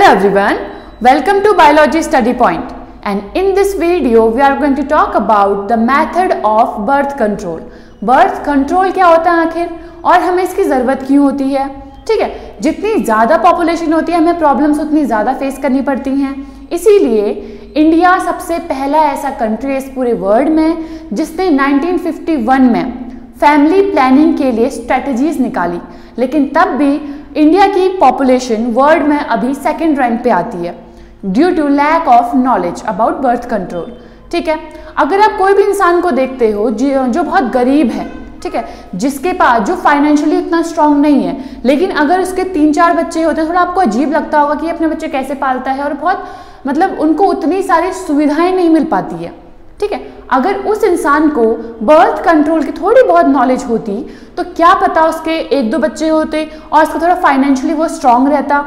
Hello everyone, welcome to Biology Study Point, and in this video we are going to talk about the method of birth control. Birth control क्या होता है आखिर और हमें इसकी ज़रूरत क्यों होती है? ठीक है, जितनी ज़्यादा पॉपुलेशन होती है हमें प्रॉब्लम्स उतनी ज़्यादा फेस करनी पड़ती हैं, इसीलिए इंडिया सबसे पहला ऐसा कंट्री है इस पूरे वर्ल्ड में जिसने 1951 में फैमिली प्लानिंग के लिए स्ट्रेटजीज निकाली। लेकिन तब भी इंडिया की पॉपुलेशन वर्ल्ड में अभी सेकंड रैंक पे आती है due to lack of knowledge about birth control. ठीक है, अगर आप कोई भी इंसान को देखते हो जो बहुत गरीब है, ठीक है, जिसके पास जो फाइनेंशियली उतना स्ट्रांग नहीं है, लेकिन अगर उसके 3-4 बच्चे होते हैं, थोड़ा आपको अजीब लगता होगा कि अपने बच्चे कैसे पालता है और बहुत मतलब उनको उतनी सारी सुविधाएं नहीं मिल पाती है। ठीक है, अगर उस इंसान को बर्थ कंट्रोल की थोड़ी बहुत नॉलेज होती तो क्या पता उसके 1-2 बच्चे होते और उसको थोड़ा फाइनेंशियली वो स्ट्रांग रहता।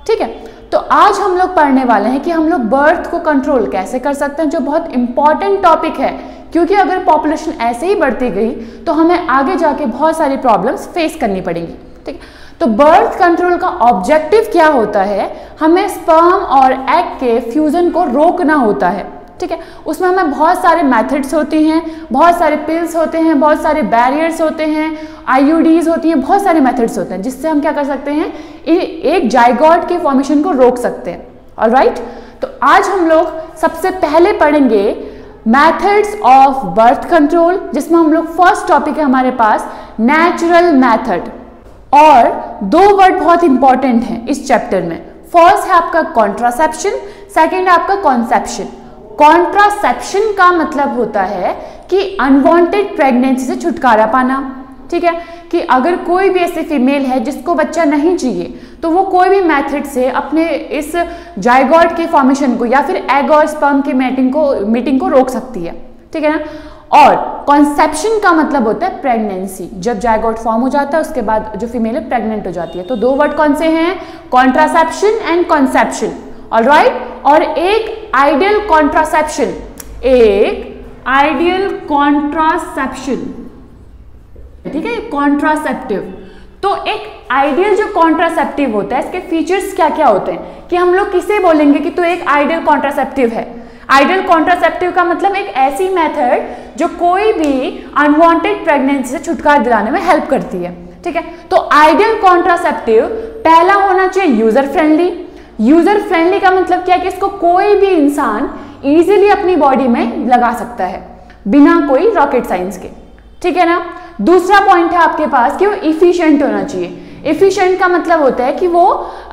ठीक है, तो आज हम लोग पढ़ने वाले हैं कि हम लोग बर्थ को कंट्रोल कैसे कर सकते हैं, जो बहुत इंपॉर्टेंट टॉपिक है, क्योंकि अगर पॉपुलेशन ऐसे ही बढ़ती गई तो हमें आगे जाके बहुत सारी प्रॉब्लम्स फेस करनी पड़ेंगी। ठीक है, तो बर्थ कंट्रोल का ऑब्जेक्टिव क्या होता है? हमें स्पर्म और एग के फ्यूजन को रोकना होता है। ठीक है, उसमें हमें बहुत सारे मेथड्स होती हैं, बहुत सारे पिल्स होते हैं, बहुत सारे बैरियर्स होते हैं, आईयूडीज होती हैं, बहुत सारे मेथड्स होते हैं जिससे हम क्या कर सकते हैं, एक जाइगोट के फॉर्मेशन को रोक सकते हैं। ऑलराइट, तो आज हम लोग सबसे पहले पढ़ेंगे मेथड्स ऑफ बर्थ कंट्रोल, जिसमें हम लोग फर्स्ट टॉपिक है हमारे पास नेचुरल मेथड, और 2 वर्ड बहुत इंपॉर्टेंट हैं इस चैप्टर में। फर्स्ट है आपका कॉन्ट्रासेप्शन, सेकेंड है आपका कॉन्सेप्शन। कॉन्ट्रासेप्शन का मतलब होता है कि अनवांटेड प्रेगनेंसी से छुटकारा पाना। ठीक है, कि अगर कोई भी ऐसी फीमेल है जिसको बच्चा नहीं चाहिए तो वो कोई भी मेथड से अपने इस जाइगोट के फॉर्मेशन को या फिर एग और स्पर्म की मीटिंग को रोक सकती है। ठीक है ना, और कॉन्सेप्शन का मतलब होता है प्रेगनेंसी, जब जाइगोट फॉर्म हो जाता है उसके बाद जो फीमेल है प्रेग्नेंट हो जाती है। तो 2 वर्ड कौन से हैं? Contraception and conception. ऑलराइट, और एक आइडियल कॉन्ट्रासेप्शन, एक आइडियल कॉन्ट्रासेप्शन, ठीक है, कॉन्ट्रासेप्टिव। तो एक आइडियल जो कॉन्ट्रासेप्टिव होता है, इसके फीचर्स क्या क्या होते हैं कि हम लोग किसे बोलेंगे कि तो एक आइडियल कॉन्ट्रासेप्टिव है? आइडियल कॉन्ट्रासेप्टिव का मतलब एक ऐसी मेथड जो कोई भी अनवांटेड प्रेगनेंसी से छुटकारा दिलाने में हेल्प करती है। ठीक है, तो आइडियल कॉन्ट्रासेप्टिव पहला होना चाहिए यूजर फ्रेंडली। यूजर फ्रेंडली का मतलब क्या है कि इसको कोई भी इंसान इजीली अपनी बॉडी में लगा सकता है बिना कोई रॉकेट साइंस के। ठीक है ना, दूसरा पॉइंट है आपके पास कि वो इफिशिएंट होना चाहिए। इफिशिएंट का मतलब होता है कि वो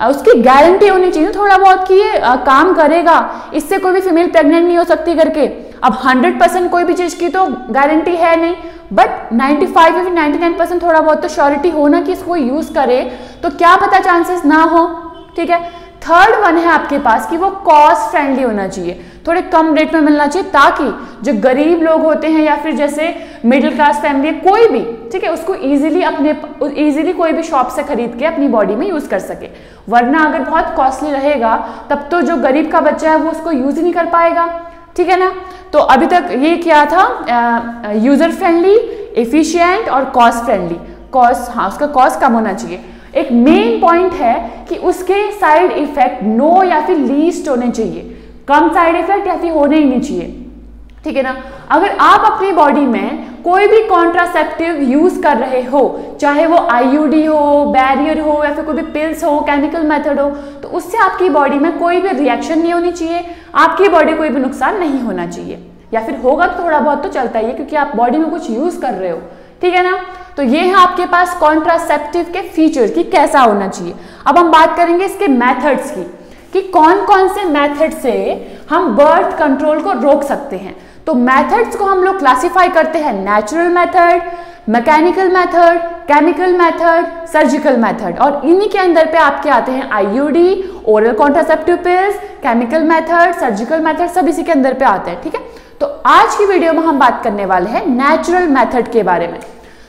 उसकी गारंटी होनी चाहिए थोड़ा बहुत कि ये काम करेगा, इससे कोई भी फीमेल प्रेग्नेंट नहीं हो सकती करके। अब 100% कोई भी चीज की तो गारंटी है नहीं, बट 95 या फिर 99% थोड़ा बहुत तो श्योरिटी होना कि इसको यूज करे, तो क्या पता चांसेस ना हो। ठीक है, थर्ड वन है आपके पास कि वो कॉस्ट फ्रेंडली होना चाहिए, थोड़े कम रेट में मिलना चाहिए, ताकि जो गरीब लोग होते हैं या फिर जैसे मिडिल क्लास फैमिली कोई भी, ठीक है, उसको इजीली कोई भी शॉप से खरीद के अपनी बॉडी में यूज कर सके। वरना अगर बहुत कॉस्टली रहेगा तब तो जो गरीब का बच्चा है वो उसको यूज ही नहीं कर पाएगा। ठीक है ना, तो अभी तक ये क्या था, यूजर फ्रेंडली, एफिशिएंट और कॉस्ट फ्रेंडली। कॉस्ट, हाँ, उसका कॉस्ट कम होना चाहिए। एक मेन पॉइंट है कि उसके साइड इफेक्ट नो या फिर लीस्ट होने चाहिए, कम साइड इफेक्ट या फिर होने ही नहीं चाहिए। ठीक है ना, अगर आप अपनी बॉडी में कोई भी कॉन्ट्रासेप्टिव यूज कर रहे हो, चाहे वो आईयूडी हो, बैरियर हो या फिर कोई भी पिल्स हो, केमिकल मेथड हो, तो उससे आपकी बॉडी में कोई भी रिएक्शन नहीं होनी चाहिए, आपकी बॉडी कोई भी नुकसान नहीं होना चाहिए, या फिर होगा तो थोड़ा बहुत तो चलता ही है क्योंकि आप बॉडी में कुछ यूज कर रहे हो। ठीक है ना, तो ये है आपके पास कॉन्ट्रासेप्टिव के फीचर्स कि कैसा होना चाहिए। अब हम बात करेंगे इसके मेथड्स की कि कौन कौन से मेथड से हम बर्थ कंट्रोल को रोक सकते हैं। तो मेथड्स को हम लोग क्लासिफाई करते हैं natural method, mechanical method, chemical method, surgical method, और इन्हीं के अंदर पे आपके आते हैं IUD, oral contraceptive pills, chemical method, surgical method, सब इसी के अंदर पे आते हैं। ठीक है, तो आज की वीडियो में हम बात करने वाले हैं नेचुरल मेथड के बारे में।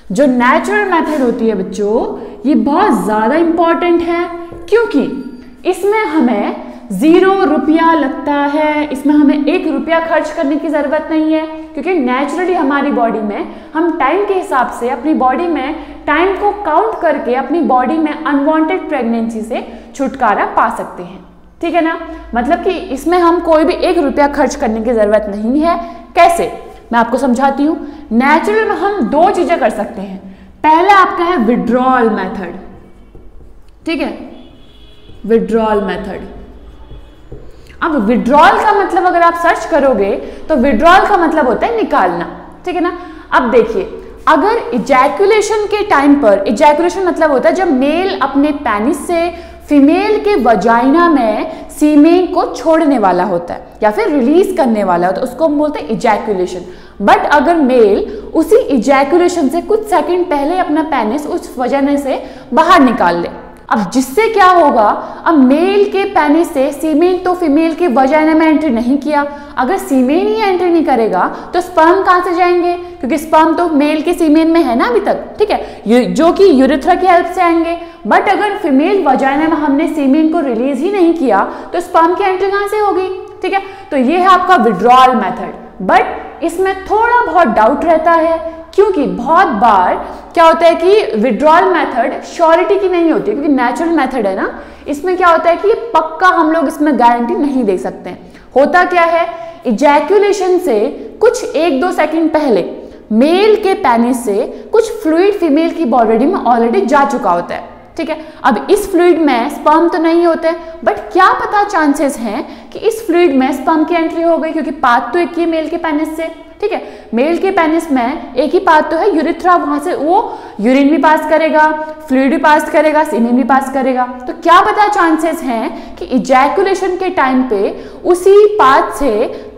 जो नेचुरल मेथड होती है बच्चों, ये बहुत ज्यादा इंपॉर्टेंट है क्योंकि इसमें हमें 0 रुपया लगता है, इसमें हमें 1 रुपया खर्च करने की जरूरत नहीं है, क्योंकि नेचुरली हमारी बॉडी में हम टाइम के हिसाब से अपनी बॉडी में टाइम को काउंट करके अपनी बॉडी में अनवांटेड प्रेगनेंसी से छुटकारा पा सकते हैं। ठीक है ना, मतलब कि इसमें हम कोई भी 1 रुपया खर्च करने की जरूरत नहीं है। कैसे, मैं आपको समझाती हूँ। नेचुरल में हम 2 चीजें कर सकते हैं। पहला आपका है विड्रॉल मेथड, ठीक है, विड्रॉल मेथड। अब विड्रॉल का मतलब अगर आप सर्च करोगे तो विड्रॉल का मतलब होता है निकालना, ठीक है ना। अब देखिए, अगर इजैकुलेशन के टाइम पर, इजैकुलेशन मतलब होता है जब मेल अपने पेनिस से फीमेल के वजाइना में सीमेन को छोड़ने वाला होता है या फिर रिलीज करने वाला होता है, उसको हम बोलते हैं इजैकुलेशन। बट अगर मेल उसी इजैकुलेशन से कुछ सेकंड पहले अपना पेनिस उस वजाइना से बाहर निकाल ले, अब जिससे क्या होगा, अब मेल के पेनिस से सीमेन तो फीमेल के वजाइना में एंट्री नहीं किया, अगर सीमेन ही एंट्री नहीं करेगा तो स्पर्म कहां से जाएंगे, क्योंकि स्पर्म तो मेल के सीमेन में है ना अभी तक, ठीक है, जो कि यूरेथ्रा की हेल्प से आएंगे। बट अगर फीमेल वजाइना में हमने सीमेन को रिलीज ही नहीं किया तो स्पर्म की एंट्री कहां से होगी, ठीक है। तो ये है आपका विड्रॉल मेथड। बट इसमें थोड़ा बहुत डाउट रहता है, क्योंकि बहुत बार क्या होता है कि विड्रॉल मेथड श्योरिटी की नहीं होती, क्योंकि नेचुरल मेथड है ना, इसमें क्या होता है कि पक्का हम लोग इसमें गारंटी नहीं दे सकते हैं। होता क्या है, इजैकुलेशन से कुछ 1-2 सेकंड पहले मेल के पेनिस से कुछ फ्लूइड फीमेल की बॉडी में ऑलरेडी जा चुका होता है, ठीक है। अब इस फ्लूइड में स्पर्म तो नहीं होते, बट क्या पता चांसेस हैं कि इस फ्लूइड में स्पर्म की एंट्री हो गई, क्योंकि पाथ तो एक ही मेल के पेनिस से, ठीक है। मेल के पेनिस में एक ही पाथ तो है, यूरेथ्रा, वहां से वो यूरिन भी पास करेगा, फ्लूइड भी पास करेगा, सीमेन भी पास करेगा। तो क्या पता चांसेस हैं कि इजैकुलेशन के टाइम पे उसी पाथ से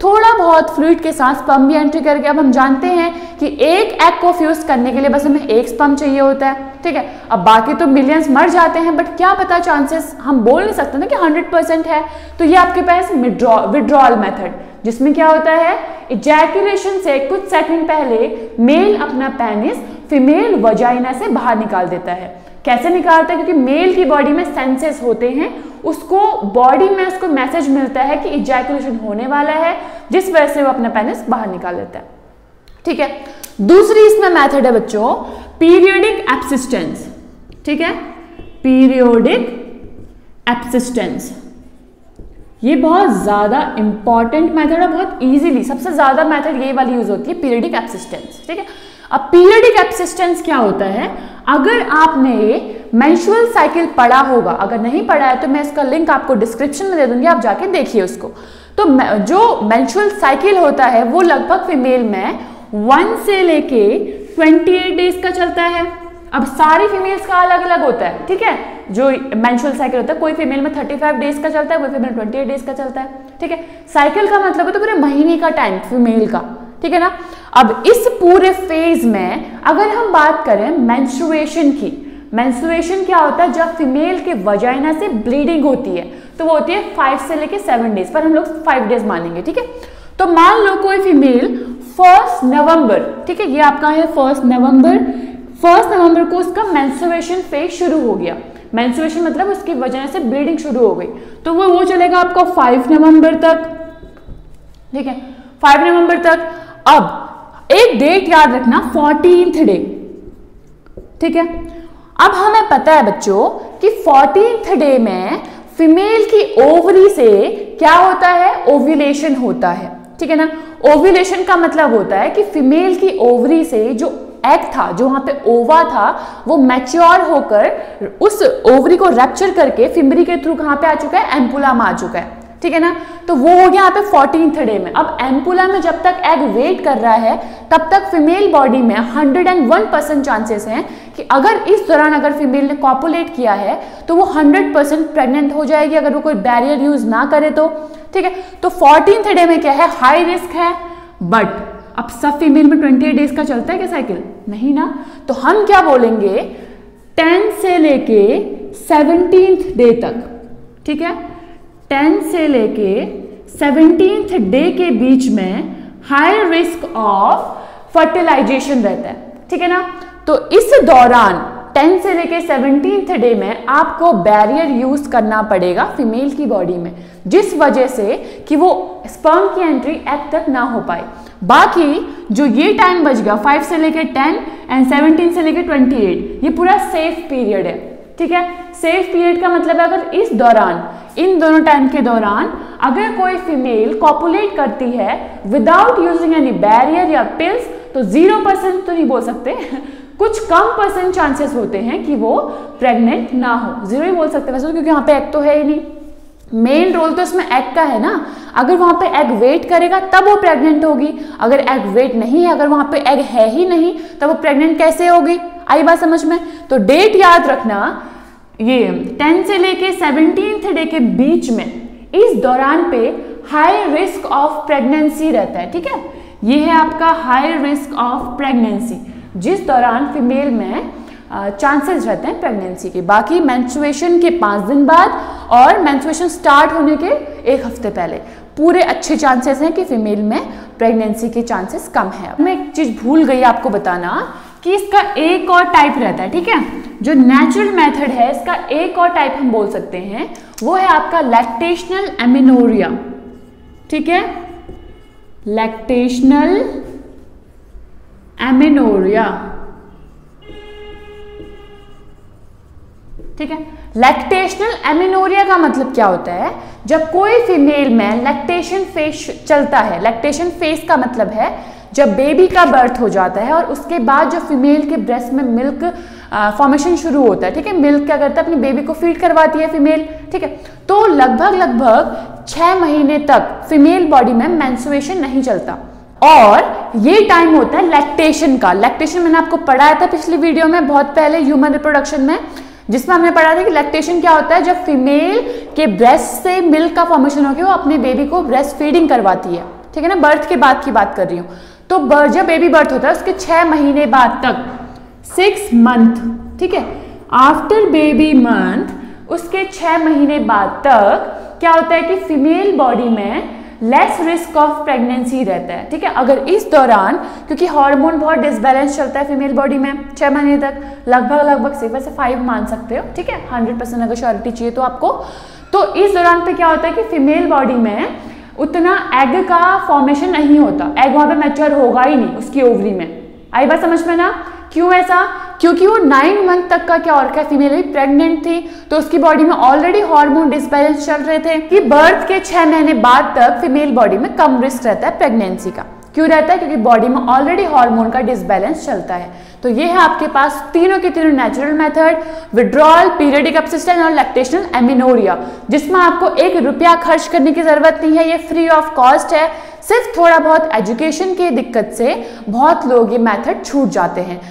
थोड़ा बहुत फ्लूइड के साथ स्पर्म भी एंट्री करके, अब हम जानते हैं कि एक एग को फ्यूज करने के लिए बस हमें 1 स्पर्म चाहिए होता है, ठीक है। अब बाकी तो मिलियंस मर जाते हैं, बट क्या पता चांसेस, हम बोल नहीं सकते ना कि 100% है। तो ये आपके पास विड्रॉल मेथड, जिसमें क्या होता है, इजैकुलेशन से कुछ सेकंड पहले मेल अपना पेनिस फीमेल वजाइना से बाहर निकाल देता है। कैसे निकालता है, क्योंकि मेल की बॉडी में सेंसेस होते हैं, उसको बॉडी में उसको मैसेज मिलता है कि इजैकुलेशन होने वाला है, जिस वजह से वो अपना पेनिस बाहर निकाल देता है, ठीक है। दूसरी इसमें मेथड है बच्चों, पीरियोडिक एब्सिस्टेंस, ठीक है, पीरियोडिक एब्सिस्टेंस। ये बहुत ज्यादा इंपॉर्टेंट मेथड है, बहुत इजीली सबसे ज्यादा मेथड ये वाली यूज होती है, पीरियोडिक एब्सिस्टेंस, ठीक है। अब पीरियोडिक एब्सिस्टेंस क्या होता है, अगर आपने मेंस्ट्रुअल साइकिल पढ़ा होगा, अगर नहीं पढ़ा है तो मैं इसका लिंक आपको डिस्क्रिप्शन में दे दूंगी, आप जाके देखिए उसको। तो जो मेंस्ट्रुअल साइकिल होता है वो लगभग फीमेल में 1 से लेके 28 डेज का चलता है। अब सारी फीमेल्स का अलग अलग होता है, ठीक है, जो मेंस्ट्रुअल साइकिल होता है, कोई फीमेल में 35 डेज का चलता है, कोई फीमेल 28 डेज का चलता है, ठीक है। साइकिल का मतलब है तो पूरे महीने का टाइम फीमेल का, ठीक है ना। अब इस पूरे फेज में अगर हम बात करें मेंस्ट्रुएशन की, मेंस्ट्रुएशन क्या होता है, जब फीमेल के वजाइना से ब्लीडिंग होती है तो वो होती है 5 से लेके 7 डेज, पर हम लोग 5 डेज मानेंगे, ठीक है। तो मान लो कोई फीमेल 1 नवंबर, ठीक है, ये आपका है 1 नवंबर को उसका मेंस्ट्रुएशन फेज शुरू हो गया। मेंस्ट्रुएशन मतलब उसकी वजह से ब्लीडिंग शुरू हो गई, तो वो चलेगा आपका 5 नवंबर तक, ठीक है, 5 नवंबर तक। अब एक डेट याद रखना, 14th डे, ठीक है। अब हमें पता है बच्चों कि 14th डे में फीमेल की ओवरी से क्या होता है, ओव्यूलेशन होता है, ठीक है ना। ओव्यूलेशन का मतलब होता है कि फीमेल की ओवरी से जो एग था, जो वहां पे ओवा था, वो मैच्योर होकर उस ओवरी को रैप्चर करके फिम्बरी के थ्रू कहां पे आ चुका है, एम्पुला में आ चुका है, ठीक है ना। तो वो हो गया यहाँ पे 14th डे में। अब एम्पुला में जब तक एग वेट कर रहा है तब तक फीमेल बॉडी में 101% चांसेस हैं कि अगर इस दौरान अगर फीमेल ने कॉपुलेट किया है तो वो 100% प्रेग्नेंट हो जाएगी, अगर वो कोई बैरियर यूज ना करे तो, ठीक है। तो 14th डे में क्या है, हाई रिस्क है। बट अब सब फीमेल में 28 डेज का चलता है क्या साइकिल, नहीं ना। तो हम क्या बोलेंगे, 10 से लेके 17th डे तक, ठीक है, 10 से लेके 17th डे के बीच में हाई रिस्क ऑफ फर्टिलाइजेशन रहता है, ठीक है ना। तो इस दौरान 10 से लेके 17th डे में आपको बैरियर यूज करना पड़ेगा फीमेल की बॉडी में, जिस वजह से कि वो स्पर्म की एंट्री एग तक ना हो पाए। बाकी जो ये टाइम बच गया 5 से लेके 10 एंड 17 से लेके 28, ये पूरा सेफ पीरियड है, ठीक है। सेफ पीरियड का मतलब है अगर इस दौरान, इन दोनों टाइम के दौरान अगर कोई फीमेल कॉपुलेट करती है विदाउट यूजिंग एनी बैरियर या पिल्स, तो 0% तो नहीं बोल सकते, कुछ कम % चांसेस होते हैं कि वो प्रेग्नेंट ना हो। 0 ही बोल सकते वैसे, क्योंकि यहाँ पे एग तो है ही नहीं। मेन रोल तो इसमें एग का है ना, अगर वहां पे एग वेट करेगा तब वो प्रेग्नेंट होगी, अगर एग वेट नहीं है, अगर वहां पे एग है ही नहीं, तब वो प्रेग्नेंट कैसे होगी? आई बात समझ में? तो डेट याद रखना, ये 10 से लेके 17th डे के बीच में, इस दौरान पे हाई रिस्क ऑफ प्रेगनेंसी रहता है। ठीक है, ये है आपका हाई रिस्क ऑफ प्रेगनेंसी, जिस दौरान फीमेल में चांसेस रहते हैं प्रेगनेंसी के। बाकी मेंस्ट्रुएशन के 5 दिन बाद और मेंस्ट्रुएशन स्टार्ट होने के 1 हफ्ते पहले पूरे अच्छे चांसेस हैं कि फीमेल में प्रेगनेंसी के चांसेस कम है। मैं एक चीज भूल गई आपको बताना कि इसका एक और टाइप रहता है। ठीक है, जो नेचुरल मेथड है इसका एक और टाइप हम बोल सकते हैं, वो है आपका लैक्टेशनल एमेनोरिया। ठीक है, लैक्टेशनल एमेनोरिया। ठीक है, लैक्टेशनल एमेनोरिया का मतलब क्या होता है? जब कोई फीमेल में लैक्टेशन फेज चलता है, लैक्टेशन फेज का मतलब है जब बेबी का बर्थ हो जाता है और उसके बाद जो फीमेल के ब्रेस्ट में मिल्क फॉर्मेशन शुरू होता है। ठीक है, मिल्क क्या करता है, अपनी बेबी को फीड करवाती है फीमेल। ठीक है, तो लगभग 6 महीने तक फीमेल बॉडी में मेंस्ट्रुएशन नहीं चलता, और ये टाइम होता है लैक्टेशन का। लैक्टेशन मैंने आपको पढ़ाया था पिछली वीडियो में बहुत पहले, ह्यूमन रिप्रोडक्शन में, जिसमें हमने पढ़ा था कि लैक्टेशन क्या होता है, जब फीमेल के ब्रेस्ट से मिल्क का फॉर्मेशन होकर वो अपने बेबी को ब्रेस्ट फीडिंग करवाती है। ठीक है ना, बर्थ के बाद की बात कर रही हूँ। तो जब बेबी बर्थ होता है उसके 6 महीने बाद तक, 6 मंथ, ठीक है, आफ्टर बेबी मंथ, उसके 6 महीने बाद तक क्या होता है कि फीमेल बॉडी में लेस रिस्क ऑफ प्रेगनेंसी रहता है। ठीक है, अगर इस दौरान, क्योंकि हार्मोन बहुत डिसबैलेंस चलता है फीमेल बॉडी में 6 महीने तक, लगभग सिर्फ ऐसे 5 मान सकते हो। ठीक है, 100% अगर श्योरिटी चाहिए तो आपको, तो इस दौरान पे क्या होता है कि फीमेल बॉडी में उतना एग का फॉर्मेशन नहीं होता, एग वहां पे मैच्योर होगा ही नहीं उसकी ओवरी में। आई बात समझ में ना? क्यों ऐसा? क्योंकि वो 9 मंथ तक का क्या और क्या फीमेल भी प्रेग्नेंट थी, तो उसकी बॉडी में ऑलरेडी हार्मोन डिसबैलेंस चल रहे थे कि बर्थ के 6 महीने बाद तक फीमेल बॉडी में कम रिस्क रहता है प्रेगनेंसी का। क्यों रहता है? क्योंकि बॉडी में ऑलरेडी हार्मोन का डिसबैलेंस चलता है। तो ये है आपके पास तीनों के तीनों नेचुरल मेथड, विड्रॉल, पीरियडिक अपसिस्टेंस और लैक्टेशनल एमेनोरिया, जिसमें आपको 1 रुपया खर्च करने की जरूरत नहीं है, ये फ्री ऑफ कॉस्ट है। सिर्फ थोड़ा बहुत एजुकेशन की दिक्कत से बहुत लोग ये मेथड छूट जाते हैं।